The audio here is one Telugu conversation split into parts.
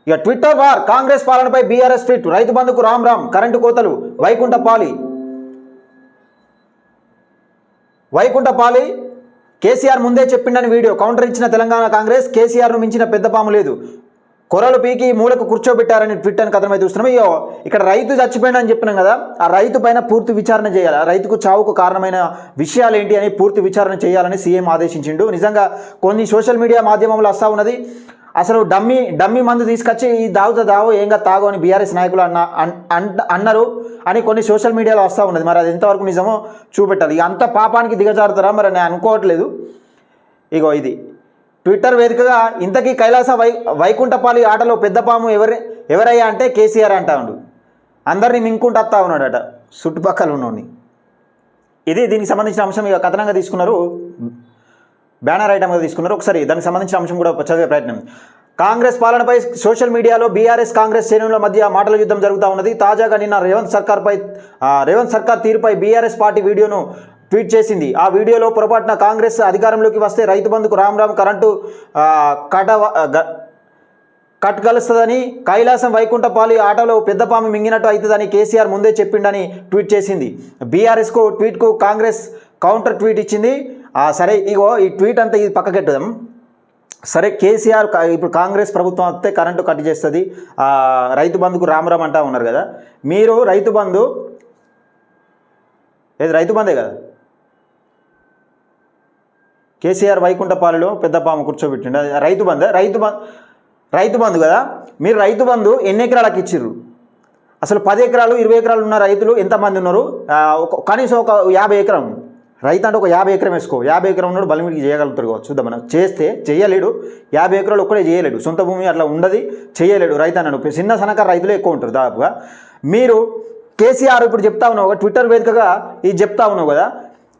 ఇక ట్విట్టర్ వార్ కాంగ్రెస్ పాలనపై బీఆర్ఎస్ ట్వీట్ రైతు బంధుకు రామ్ రామ్ కరెంటు కోతలు వైకుంఠపాలి కేసీఆర్ ముందే చెప్పిండని వీడియో కౌంటర్ ఇచ్చిన తెలంగాణ కాంగ్రెస్ కేసీఆర్ను మించిన పెద్ద పాము లేదు కొరలు పీకి మూలకు కూర్చోబెట్టారని ట్విట్ అని కథనమైతే చూస్తున్నాం. ఇక్కడ రైతు చచ్చిపోయిందని చెప్పినాం కదా, ఆ రైతు పైన పూర్తి విచారణ చేయాలి. ఆ రైతుకు చావుకు కారణమైన విషయాలు ఏంటి అని పూర్తి విచారణ చేయాలని సీఎం ఆదేశించిండు. నిజంగా కొన్ని సోషల్ మీడియా మాధ్యమంలో వస్తూ ఉన్నది, అసలు డమ్మీ మందు తీసుకొచ్చి ఈ దావు ఏంగా తాగు అని బీఆర్ఎస్ నాయకులు అన్నారు అని కొన్ని సోషల్ మీడియాలో వస్తూ ఉన్నది. మరి అది ఎంతవరకు నిజమో చూపెట్టాలి. ఇక అంత పాపానికి దిగజారుతారా మరి నేను అనుకోవట్లేదు. ఇది ట్విట్టర్ వేదికగా ఇంతకీ కైలాస వైకుంఠపాలి ఆటలో పెద్ద పాము ఎవరయ్యా అంటే కేసీఆర్ అంటా ఉండు. అందరినీ మింగుకుంటూ వస్తూ ఉన్నాడట చుట్టుపక్కల ఉన్నోడిని. దీనికి సంబంధించిన అంశం ఇక కథనంగా తీసుకున్నారు, బ్యానర్ ఐటమ్గా తీసుకున్నారు. ఒకసారి దానికి సంబంధించిన అంశం కూడా చదివే ప్రయత్నం. కాంగ్రెస్ పాలనపై సోషల్ మీడియాలో బీఆర్ఎస్ కాంగ్రెస్ శ్రేణుల మధ్య మాటల యుద్ధం జరుగుతూ ఉన్నది. తాజాగా నిన్న రేవంత్ సర్కార్ తీరుపై బీఆర్ఎస్ పార్టీ వీడియోను ట్వీట్ చేసింది. ఆ వీడియోలో పొరపాటున కాంగ్రెస్ అధికారంలోకి వస్తే రైతు బంధుకు రామ్ రామ్ కరెంటు కలుస్తుందని, కైలాసం వైకుంఠపాలి ఆటలో పెద్దపాము మింగినట్టు అవుతుందని కేసీఆర్ ముందే చెప్పిండని ట్వీట్ చేసింది. బీఆర్ఎస్కు ట్వీట్కు కాంగ్రెస్ కౌంటర్ ట్వీట్ ఇచ్చింది. సరే ఈ ట్వీట్ అంతా ఇది పక్కకెట్టుదాం. సరే, కేసీఆర్ ఇప్పుడు కాంగ్రెస్ ప్రభుత్వం వస్తే కరెంటు కట్ చేస్తుంది, రైతు బంధుకు రామ్ రామ్ అంటా ఉన్నారు కదా. మీరు రైతు బంధే కదా, కేసీఆర్ వైకుంఠపాలిలో పెద్దపాము కూర్చోబెట్టిండు, రైతు బంధు కదా. మీరు రైతు బంధు ఎన్ని ఎకరాలకు ఇచ్చిర్రు? అసలు 10 ఎకరాలు 20 ఎకరాలు ఉన్న రైతులు ఎంతమంది ఉన్నారు? కనీసం ఒక 50 ఎకరం రైతు అంటే ఒక 50 ఎకరం వేసుకో. 50 ఎకరం ఉన్నాడు బలిమిడికి చేయగలుగుతారు కావచ్చు, చూద్దాం. మనం చేయలేడు, 50 ఎకరాలు ఒక్కడే చేయలేడు, సొంత భూమి అట్లా ఉండదు, చేయలేడు రైతు అన్నాడు. చిన్న సన్నకారు రైతులు ఎక్కువ ఉంటారు దాదాపుగా. మీరు కేసీఆర్ ఇప్పుడు చెప్తా ఉన్నావు, ట్విట్టర్ వేదికగా ఇది చెప్తా ఉన్నావు కదా,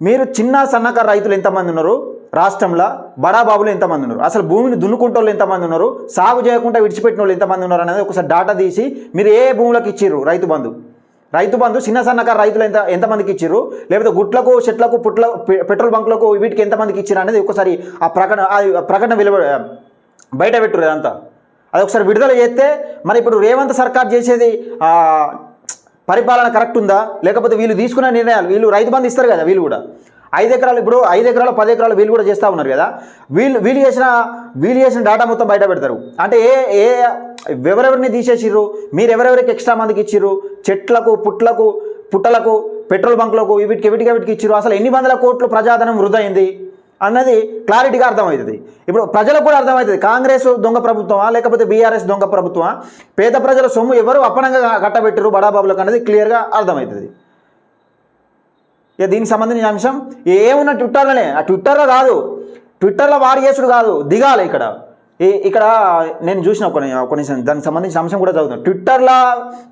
మీరు చిన్న సన్నకారు రైతులు ఎంతమంది ఉన్నారు రాష్ట్రంలో? బడాబాబులు ఎంతమంది ఉన్నారు? అసలు భూమిని దున్నుకుంటే వాళ్ళు ఎంతమంది ఉన్నారు? సాగు చేయకుండా విడిచిపెట్టిన వాళ్ళు ఎంతమంది ఉన్నారు అనేది ఒకసారి డాటా తీసి మీరు ఏ భూములకు ఇచ్చిర్రు రైతు బంధు చిన్న సన్నకారు రైతులు ఎంతమందికి ఇచ్చిర్రు, లేకపోతే గుట్లకు చెట్లకు పెట్రోల్ బంకులకు వీటికి ఎంతమందికి ఇచ్చిర్రు అనేది ఒకసారి ఆ ప్రకటన బయట పెట్టురు. అదంతా అది ఒకసారి విడుదల చేస్తే మరి ఇప్పుడు రేవంత్ సర్కార్ చేసేది పరిపాలన కరెక్ట్ ఉందా, లేకపోతే వీళ్ళు తీసుకున్న నిర్ణయాలు, వీళ్ళు రైతు బంధు ఇస్తారు కదా, వీళ్ళు కూడా 5 ఎకరాలు, ఇప్పుడు 5 ఎకరాలు 10 ఎకరాలు వీళ్ళు కూడా చేస్తూ ఉన్నారు కదా, వీళ్ళు చేసిన డేటా మొత్తం బయట పెడతారు. అంటే ఎవరెవరిని తీసేసిర్రు, మీరు ఎవరెవరికి ఎక్స్ట్రా మందికి ఇచ్చిర్రు, చెట్లకు పుట్టలకు పెట్రోల్ బంకులకు వీటికి ఇచ్చిర్రు, అసలు ఎన్ని వందల కోట్లు ప్రజాధనం వృధా అయింది అన్నది క్లారిటీగా అర్థమవుతుంది. ఇప్పుడు ప్రజలకు కూడా అర్థమవుతుంది కాంగ్రెస్ దొంగ ప్రభుత్వమా లేకపోతే బీఆర్ఎస్ దొంగ ప్రభుత్వమా, పేద ప్రజల సొమ్ము ఎవరు అప్పనంగా కట్టబెట్టారు బడాబాబులకు అనేది క్లియర్గా అర్థమవుతుంది. దీనికి సంబంధించిన అంశం ఏమున్న ట్విట్టర్లోనే, ఆ ట్విట్టర్లో కాదు, ట్విట్టర్లో వారి చేసుడు కాదు, దిగాలి ఇక్కడ నేను చూసిన కొన్ని దానికి సంబంధించిన అంశం కూడా చదువుతాను. ట్విట్టర్లో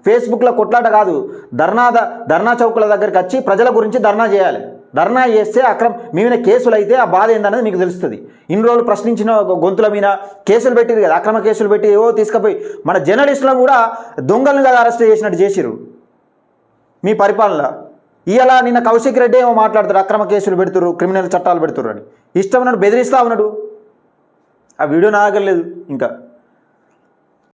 ఫేస్బుక్లో కొట్లాట కాదు, ధర్నా చౌకుల దగ్గరికి వచ్చి ప్రజల గురించి ధర్నా చేయాలి. ధర్నా చేస్తే మీ మీద కేసులు అయితే ఆ బాధ ఏందనేది మీకు తెలుస్తుంది. ఇన్ని రోజులు ప్రశ్నించిన గొంతుల మీద కేసులు పెట్టిరు కదా, అక్రమ కేసులు పెట్టి తీసుకుపోయి మన జర్నలిస్టులను కూడా దొంగలను కదా అరెస్ట్ చేసినట్టు చేసిరు మీ పరిపాలన. నిన్న కౌశిక్ రెడ్డి ఏమో మాట్లాడతారు, అక్రమ కేసులు పెడుతురు, క్రిమినల్ చట్టాలు పెడుతురు అని ఇష్టం ఉన్నాడు, బెదిరిస్తూ ఉన్నాడు. ఆ వీడియో నా దగ్గర లేదు ఇంకా.